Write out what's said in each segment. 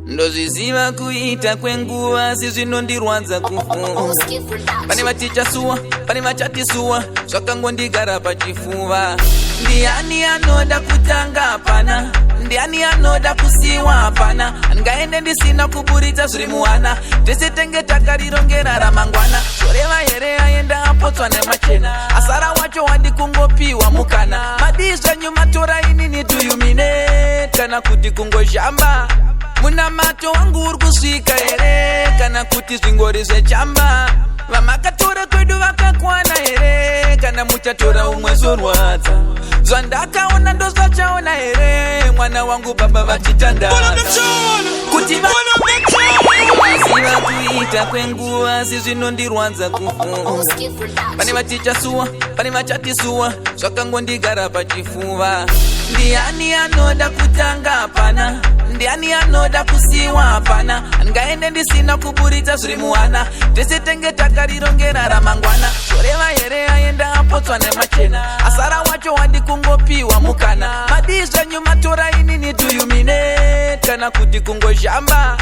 Ndoziziva kuita kwenguva sizvinondirwadza kufunga. Pane vaticha suwa, pane vachati suwa, zvakangondigara pachifuva. Ndiani anoda kutanga hapana, ndiani anoda kusiwa hapana. Ngaende ndisina kuburitsa zviri muhana, tese tenge takarirongera ramangwana. Zoreva here aenda apotswa nemachena, asara wacho wadi kungopiwa mukana. Madi zvenyu matora inini tuyumine, kana kuti kungoshamba. Muna mato wangu uri kusvika here, kana kuti zvingori zvechamba. Vamakatora kwedu vakakwana here, kana muchatora umwe zorwadza. Zvandakaona ndozvachaona here, mwana wangu baba vachitandadza. Kuti vaziva kuita kwenguva sizvinondirwadza kufunga. Pane vaticha suwa, pane vachati suwa, zvakangondigara pachifuva. Ndiani anoda kutanga hapana, ndiani anoda kusiwa hapana. Ngaende ndisina kuburitsa zviri muhana, tese tenge takarirongera ramangwana. Zoreva here aenda apotswa nemachena, asara wacho wadi kungopiwa mukana. Madi zvenyu matora inini tuyumine, kana kuti kungoshamba.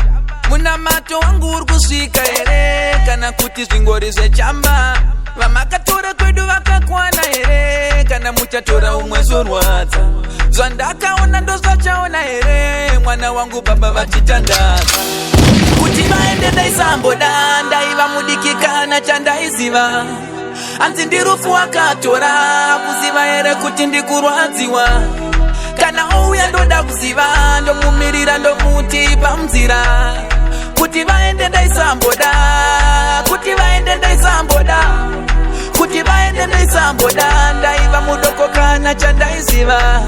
Muna mato wangu uri kusvika here, kana kuti zvingori zvechamba. Vamakatora kwedu vakakwana here, kana muchatora umwe zorwadza. Zvandakaona ndozvachaona here, mwana wangu baba vachitandadza. Kuti vaende ndaisamboda, ndaiva mudikikana chandaiziva. Anzi ndirufu wakatora, kuziva here kuti ndikurwadziwa. Kana ouya ndoda kuziva, ndomumirira ndomuti pamzira. Kuti vaende ndaisamboda, kuti vaende ndaisamboda, kuti vaende ndaisamboda. Ndaiva mudoko kana chandaiziva.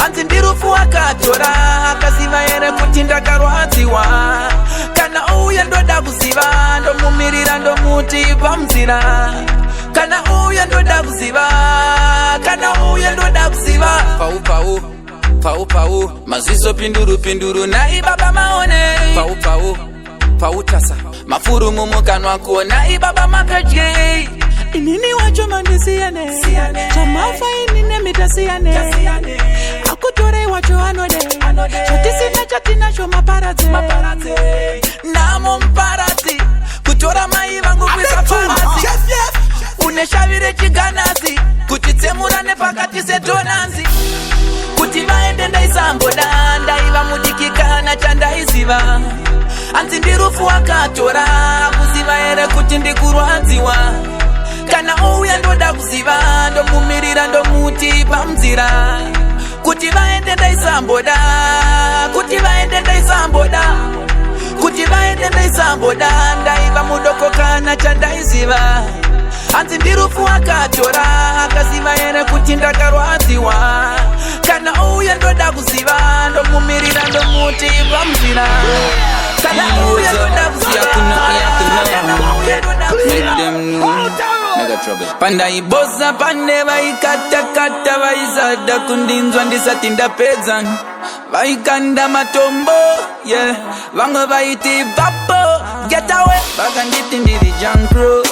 Anzi ndirufu wakatora, akaziva here kuti ndakarwadziwa. Kana ouya ndoda kuziva, ndomumirira ndomuti pamzira. Kana ouya ndoda kuziva, kana ouya ndoda kuziva. Pau pau, pau pau, maziso pinduru pinduru nai baba maone. Pau pau, pau tasa, mafuru mumukanwa kuona ibaba makajei. Inini wacho mandisiyane, chamafa inine mitasiyane. Akutore wacho anode, chotisina chatina cho maparadze. Namo mparadzi, kutora mai vangu kwisa paradzi. Uneshavire chiganasi, kutitsemurane pakati setonanzi. Kuti vaende ndaisamboda, ndaiva mudikikana chandaiziva. Anzi ndirufu wakatora, kuziva here kuti ndikurwadziwa. Kana ouya ndoda kuziva, ndomumirira ndomuti pamzira. Kuti vaende ndaisamboda, kuti vaende ndaisamboda, kuti vaende ndaisamboda. Ndaiva mudoko kana chandaiziva. Anzi ndirufu wakatora, akaziva here kuti ndakarwadziwa. Kana ouya ndoda kuziva, ndomumirira ndomuti pamzira. Kana ouya ndoda kuziva, make them know. Mega trouble. Panda iboza pande vaikata kata vaizada kundinzwa ndisati ndapedza. Vaikanda matombo, yeah. Vango vaiti vapo, get away. Vakanditi ndiri jankro,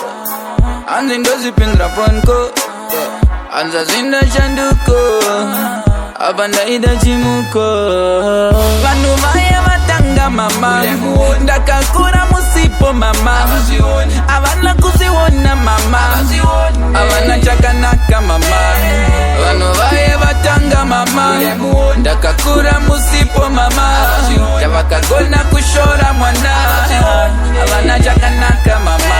anzi ndozipindra pronko, yeah. Anza zinda shanduko, abanda ida chimuko. Vanu vaya vatanga mama, ndakakura musipo mama. Avana kuziwona mama, avana chakanaka mama. Vanu vaya vatanga mama, ndakakura musipo mama. Tavakagona kushora mwana, avana chakanaka mama.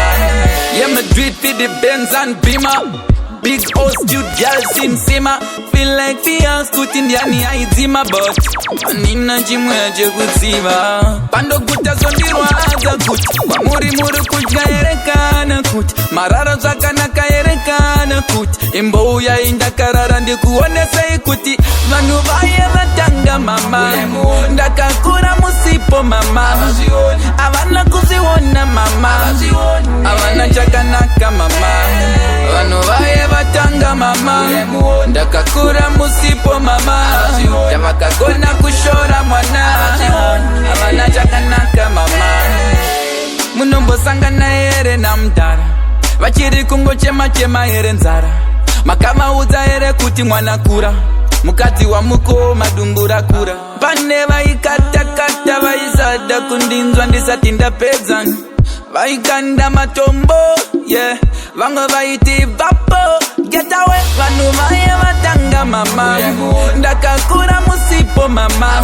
Yeah, me do it for the Benz and Beamer. Big house, cute girl, sim-simmer. Feel like Fias, kutindiani aizima. But anina chimweche kutsiva. Pando kuta zondirwaza kuti. Mamuri muri kudya erekana kuti. Marara zakanaka erekana kuti. Imbouya indakarara ndikuonesei kuti. Vanu vaye vatanga mama, ndakakura musipo mama. Avana kuziwona mama, avana chakanaka mama. Vanu vaye vatanga mama, ndakakura musipo mama. Tavakagona kushora mwana, avana chakanaka mama. Munombosangana here namdara, vachiri kungochema chema here nzara. Makavaudza here kuti mwana kura, mukadzi wa muko madumbura kura. Pane vaikata kata vaisa vada kundinzwa ndisati ndapedza vaikanda matombo yeah vango vaiti vapo get away vanhu vaye vatanga mama ndakakura musipo mama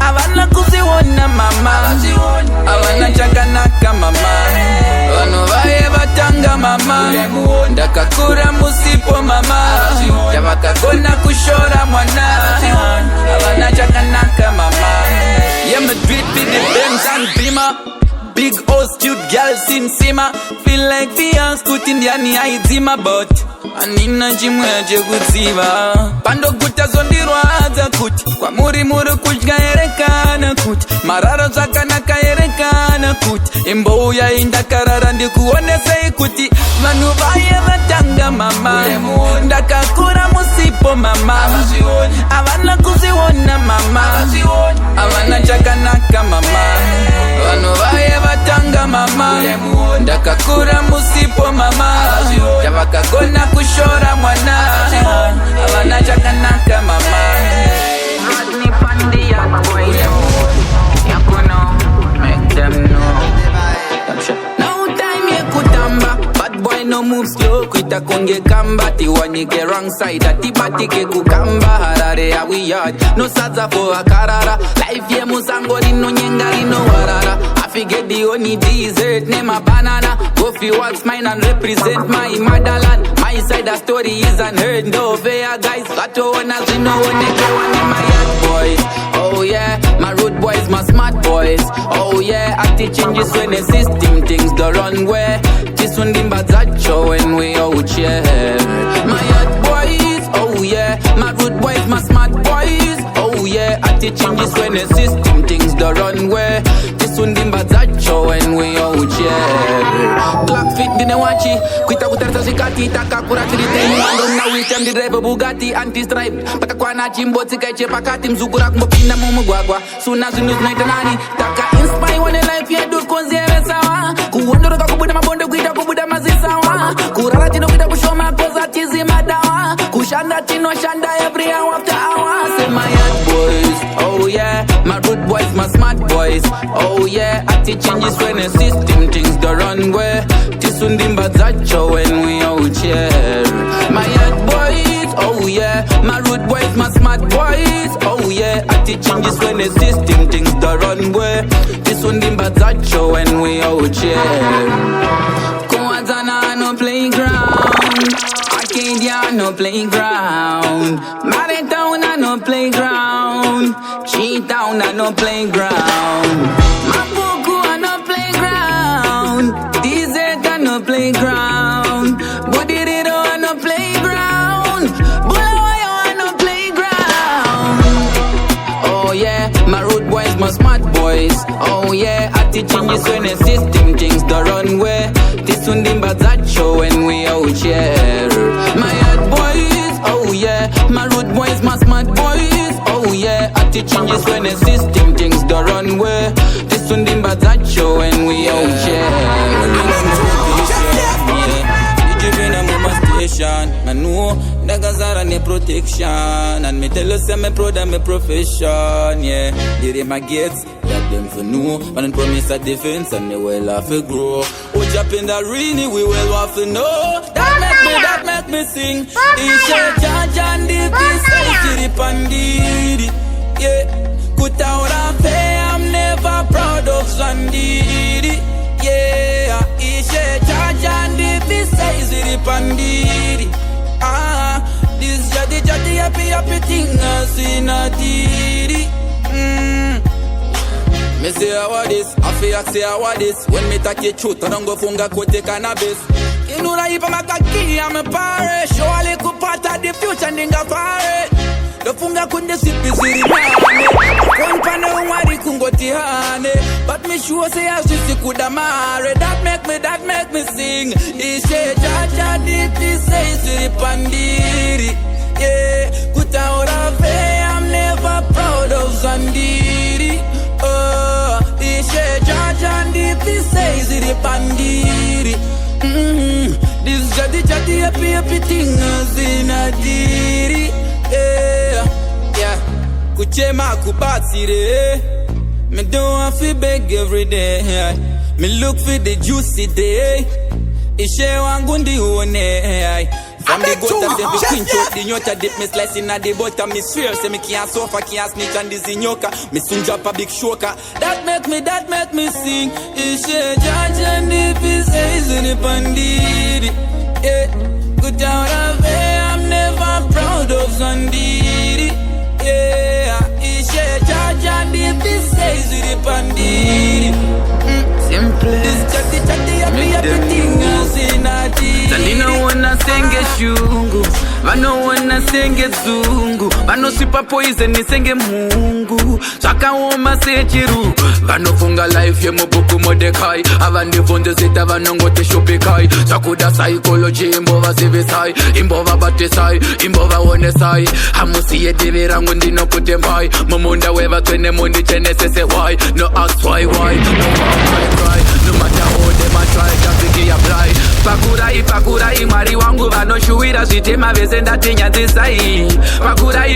avana kuziona mama avana chakanaka mama vanhu vaye vatanga mama ndakakura musipo mama yavakagona kushora mwana avana chakanaka mama yeah me drip in the Benz and Beamer. Big house, cute girl, sin sima. Feel like Fiance, good Indiani, I zima, but Anina Jimweje kuziva. Pando guta zondirwaza kuti. Kwa muri kuchga erekana kuti. Mararo zakana ka erekana kuti. Imboya indakarara ndikuonese kuti. Vanu vaye vatanga mama. Ndakakura musipo mama. Avana kuziona mama. Avana chakanaka mama. Vanu vaye vatanga mama. Ndakakura musipo mama. Yavakagona kushora mwana. Avana chakanaka mama. Poptain Yardbwoy. Yakuno, make them know. No time ye kutamba. Bad boy no move slow. Kuita konge kamba. Tiwani ke wrong side. Atibati ke kukamba. Harare ya we yard. No sadza for a karara. Life ye musangori no nyengari no warara. Forget the only dessert, name a banana. Go for what's mine and represent my motherland. My side of story is unheard. No fair guys, got to owners, you know when they go on in my yard boys. Oh yeah, my road boys, my smart boys. Oh yeah, I teach changes when the system things the wrong way. This one dim bad show when we out here. My yard boys, oh yeah, my road boys, my smart boys. Oh yeah, I teach changes when the system things the wrong way. Sundimba zacho when we out here. Clock fit dine wachi. Kuita kuterza zikati. Taka kura kirite mwando na witem di drive Bugatti anti-stripe. Paka kwa na chimbo tika iche pakati. Mzukura kumbopinda mumugwagwa. Suna zinus naita nani. Taka inspire wane life ya dur konziere sawa. Kuondoroka kubuda mabonde kuita kubuda mazisawa. Kurala tino kuita kushoma koza tizi madawa. Kushanda tino shanda every hour after hour. Say my yard boys, oh yeah. My root boys, my smart boys, oh yeah. I teach changes when the system things the wrong way. Tisundimba zacho when we out here. My yard boys, oh yeah. My root boys, my smart boys, oh yeah. I teach changes when the system things the wrong way. Tisundimba zacho when we out here. Kuwazana no playground. Arcadia no playground. Maritown no playground. G-Town no playground. Mabuku no playground. Desert no playground. Budiriro no playground. Bulawayo no playground. Oh yeah, my road boys, my smart boys. Oh yeah, I teach changes when the system things the wrong way. This one dimba zacho when we out here. My yard boys, oh yeah. My road boys, my smart boys, oh yeah. I teach changes when the system things the wrong way. This one dimba zacho when we out here. I know Nagazara ne protection. And me tell you say me proud of me profession. Yeah, here my gates, that them for know. And promise a defense and me well have to grow. Oh, jump in the arena, we well have to know. That make me sing. It's a judge and the peace I see the pandidi. Yeah, put out a pay, I'm never proud of Zandidi. Yeah, it's a judge and the peace I see the pandidi. This jadi happy thing as in a didi. Me say how this, I feel say how this. When me take your truth, I don't go funga kote cannabis. You know that if I'm a kaki, I'm a pare. Show a little part of the future, ninga fare. The funga kunde sipi ziri mane. One pane umari kungoti hane. But me sure say as you see kudamare. That make me sing. Ishe jaja diti say ziri pandiri. Yeah, kuta ora fe, I'm never proud of Zandiri. Oh, ishe jaja diti say ziri pandiri. This jadi happy thing as in a diri. Yeah, kuchema kubatsire. Me don't fi beg every day. Me look for the juicy day. Ishe wangu ndi uone. From the gutter, them be queen choke. The nyota dip me slice in the butter. Me swear, say me can't suffer, can't snitch and this nyoka. Me soon drop a big shocker. That make me sing. Ishe judge and if he says in the pandidi. Yeah, good out of way, I'm never proud of Zandidi. Yeah, Ishe judge and if he says in the pandidi. Simple. This chatty, everything else in a tea. Zandino wanna senge shungu, vano wanna senge zungu, vano sipa poison ni senge mungu, chaka woma sechiru, vano funga life ye mobuku modekai, avandi vonde zita vano ngote shopikai, chakuda psychology imbova sivisai, imbova batisai, imbova wonesai, hamusi ye divira ngundi no kutembai, mumunda weva twene mundi chene sese why, no ask why, no no matter how them a try, Kafiki apply. Pakurai, mwari wangu vano shuira zitema veze ndati nyazisai.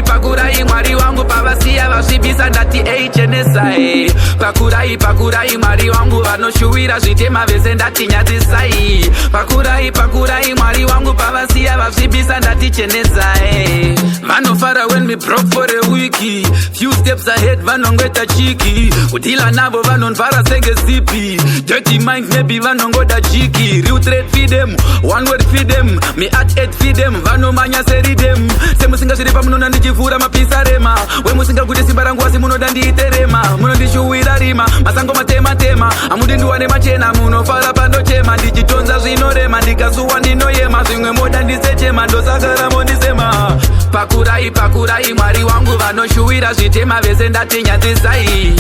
Pakurai, mwari wangu pavasia vasibisa ndati HNSI. Pakurai, mwari wangu vano shuira zitema veze ndati nyazisai. Pakurai, mwari wangu pavasia vasibisa ndati HNSI. Vano fara when me broke for a wiki. Few steps ahead vano ngweta chiki. Utila nabo vano nfara senge zipi. Dirty mind maybe vano ngoda chiki. Real trade feed them, one word feed them. Me at 8 feed them, vano manya seri them. Se musinga shiripa muno nandi jifura mapisa rema. We musinga kute simbarangu wasi muno dandi iterema. Muno dishu wirarima, masango tema. Amudi nduwane machena, muno fara pando chema. Ndichitonza zinorema, ndikasuwa nino yema. Zingwe moda ndisechema, ndosagara mondisema. Pakurai, mwari wangu vano shuira zitema veze ndati nyazisai.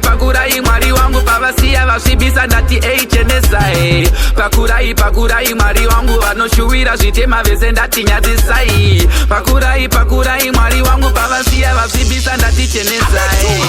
Pakurai, mwari wangu pavasia vasibisa ndati HNSI. Pakurai, mwari wangu vano shuira zitema veze ndati nyazisai. Pakurai, mwari wangu pavasia vasibisa ndati HNSI.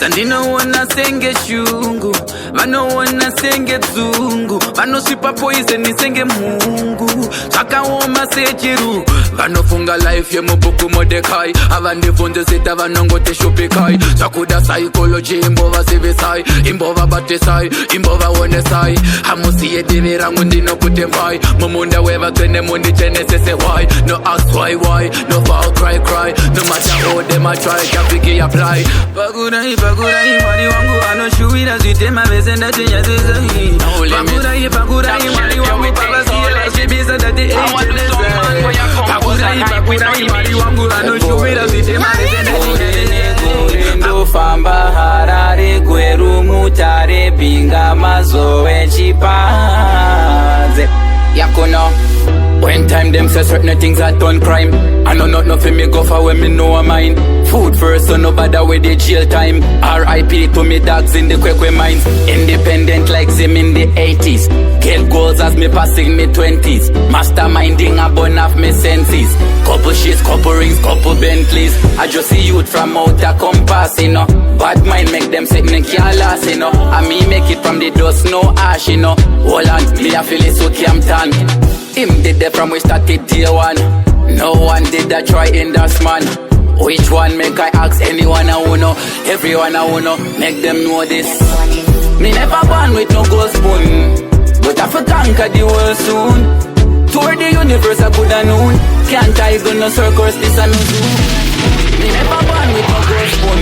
Zandino wana senge shungu, vano wana senge zungu, vano sipa poison ni senge mungu, chaka woma sechiru, vano funga life ye mobuku modekai, avandi vonde zita vano ngote shopikai, chakuda psychology imbova sivisai, imbova batisai, imbova wonesai, hamusi ye divira ngundi no kutembai, mumunda weva twene mundi chene sese why, no ask why, no foul cry, no matter how them a try, Kafiki apply. Pakurai, mwari wangu vano shuira zitema veze ndati nyazisai. Pakurai, mwari wangu pavasia vasibisa ndati HNSI. Pakurai, mwari wangu vano shuira zitema veze ndati nyazisai. Ndofamba harare kweru mutare binga mazowe chipaze. Yakuno. When time them say certain things I done crime, I know not nothing me go for when me know a mine. Food first so no bother with the jail time. R.I.P. to me dogs in the Kwekwe mines. Independent like Zim in the 80s. Get goals as me passing me 20s. Masterminding a bun of me senses. Couple shits, couple rings, couple Bentleys. I just see youth from outer compass, you know. Bad mind make them sick, me can't last, you know. And me make it from the dust, no ash, you know. Hold on, me I feel it so Campton. Him did that from we started day one. No one did that try in das man. Which one make I ask anyone I wanna? Everyone I wanna, make them know this. Me never born with no gold spoon, but I for conquer the world soon. Tour the universe I coulda known. Can't I go no circus, this a no zoo. Me never born with no gold spoon,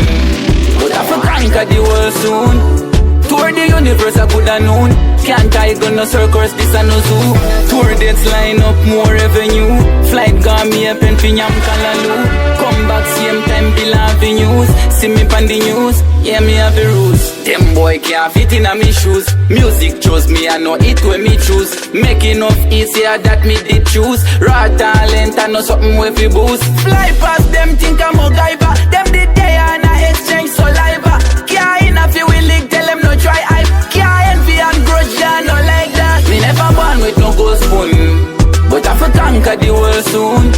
but I for conquer the world soon. Tour the universe I coulda known. Can't I go no circus, this a no zoo. Tour dates line up, more revenue. Flight gone me up in Pinyam Kalalu. Come back same time, Bill Avenues. See me pan the news, yeah me have the rules. Them boy can't fit in a me shoes. Music chose me, I know it when me choose. Make enough easier that me did choose. Raw talent, I know something with fi boost. Fly past them, think I'm a guyba. Them did day and I exchange saliva. Can't in a fi willing, tell them no try hype. Can't envy and grudge, yeah, no like that. Me never born with no gold spoon, but I for conquer the world soon.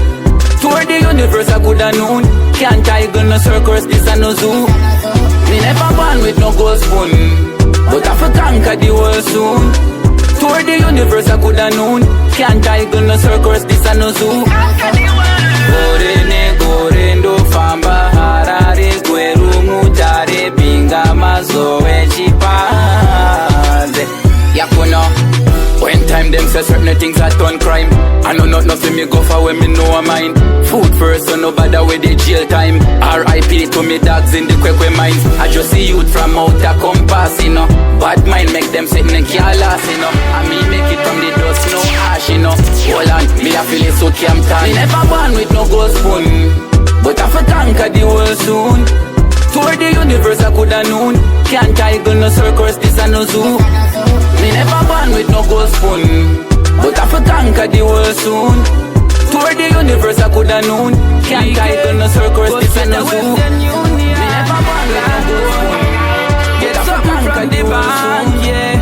Tour the universe I coulda known. Can't I go no circus, this a no zoo. Me never born with no gold spoon, but I for conquer the world soon. Tour the universe I coulda known. Can't I go no circus, this a no zoo. Gorendo famba harare kweru mutare binga so when she pass. Yeah, you know. When time them say certain things are done crime, I know not nothing me go for when me know a mine. Food first, so no bother with the jail time. R.I.P. to me dogs in the Kwekwe mines. I just see youth from out a compass, you know. Bad mind make them sit in can't last, you know. And me make it from the dust, no ash, you know. Hold on, me I feel it so camp time. Me never born with no gold spoon, but I for conquer the world soon. Tour the universe I coulda known. Can't tiger no circus, this a no zoo. Me never born with no gold spoon, but I for conquer the world soon. Tour the universe I coulda known. Can't tiger no circus, this a no zoo. Me never born with no gold spoon, get something from the bank, yeah.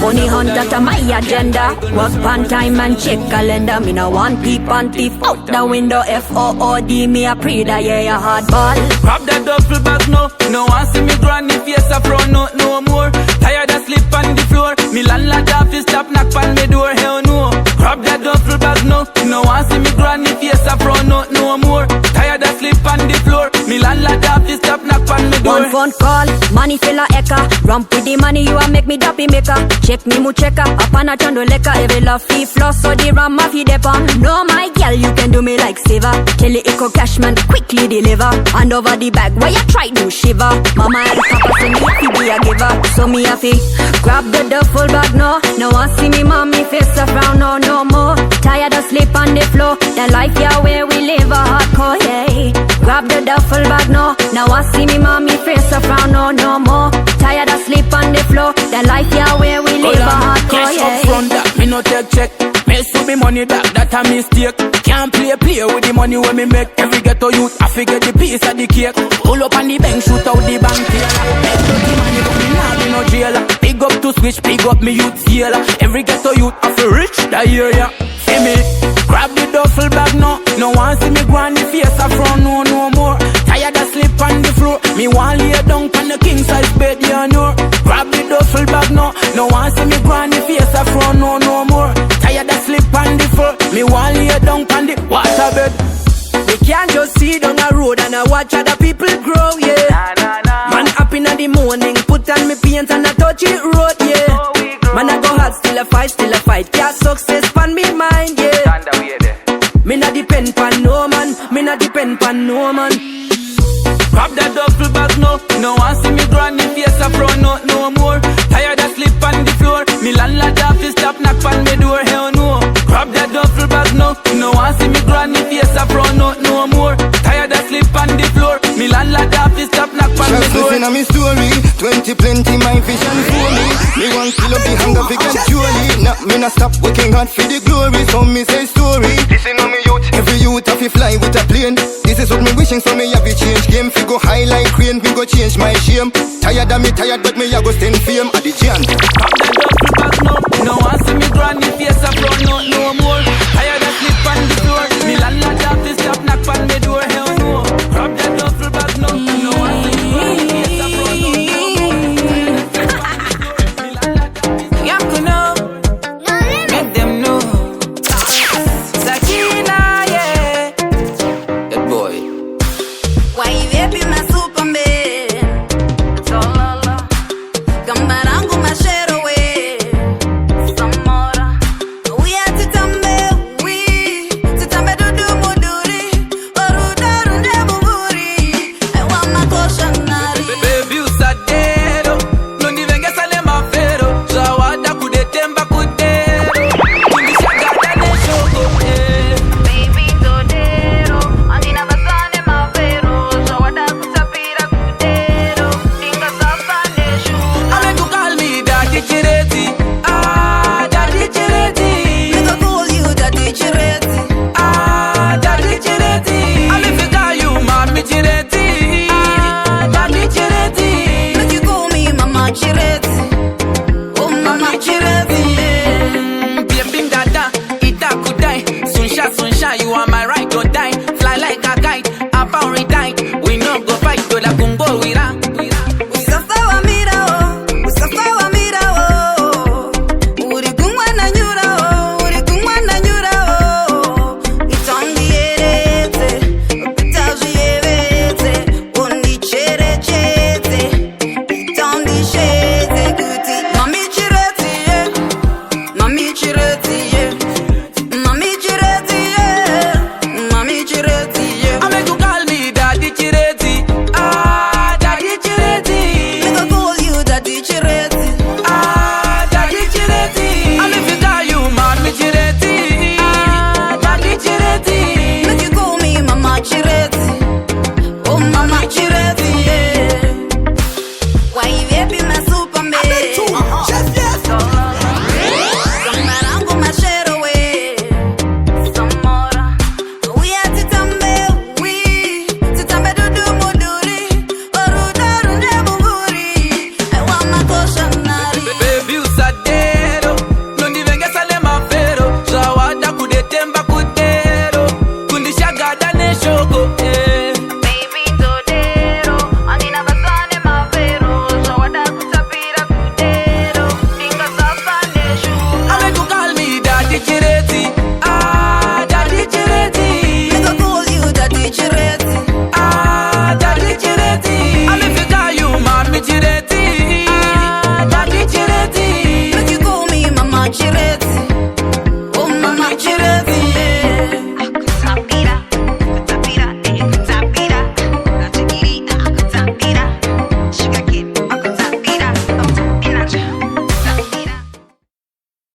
Money hunt that a my agenda. Work pan time and check calendar. Me no want peep and thief out the window. F-O-O-D, me a pray that yeah a hard ball. Grab that duffel bag no. No one see me granny face a front no more. Tired of sleep on the floor. Me landlord office stop knock on me door. Hell no. Grab that duffel bag no. No one see me granny face a front no more. Tired of sleep on the floor. Me landlord office stop knock on me door. One phone call, money fill a echo. Rump with the money you a make me dappy maker. Check me mu checker, up on a tondo lecker. Every love fee floss, so the ram off dep on. No my girl, you can do me like saver. Tell the eco cashman quickly deliver. Hand over the bag, why you try to shiver? Mama and papa say me fi be a giver, so me a fi grab the duffel bag no. No one see me mommy face a frown no more. Tired of sleep on the floor, the life yeah where we live a hardcore yeah. Grab the duffel bag no. Now I see me mommy face a frown no more. Tired of sleep on the floor, the life yeah where we live a hardcore yeah. Cash up front that me no take check. Mess with me money back, that a mistake. Can't play with the money when me make. Every ghetto youth I forget the piece of the cake. Pull up on the bank, shoot out the bank here. Make dirty money but me nah be no jailer. Big up to switch, big up me youth scaler. Every ghetto youth I feel rich that year yeah. See me, grab the duffel bag no. No one see me granny face a front no more. Tired of sleep on the floor. Me want lay down on the king size bed you know. Grab the duffel bag no. No one see me granny face a front no more. Tired of sleep on the floor. Me want lay down on the water bed. We can't just see down a road and I watch other people grow, yeah. Man up in the morning, put on me paint and I touch it road, yeah. Man I go hard, still a fight. Yeah, success pan me mind, yeah. Me not depend pan no man, me not depend pan no man. Grab that duffel bag no. No one see me granny face a front no more. Tired of sleep on the floor. Me landlord office stop knock on me door. Hell no. Grab that duffel bag no. No one see me granny face a front no more. Tired of sleep on the floor. Me landlord office stop knock on me door. Listen to me story. 20 plenty my vision for me. Me want kill up the hunger fi get surely. Not me not stop working hard for the glory. So me say story. Listen to me youth. Every youth have to fly with a plane. This is what me wishing, so me have to change game. Fi go high like crane, me go change my shame. Tired of me tired, but me a go stand fame at the chance. Grab that duffel bag no. No one see me granny face a front no more.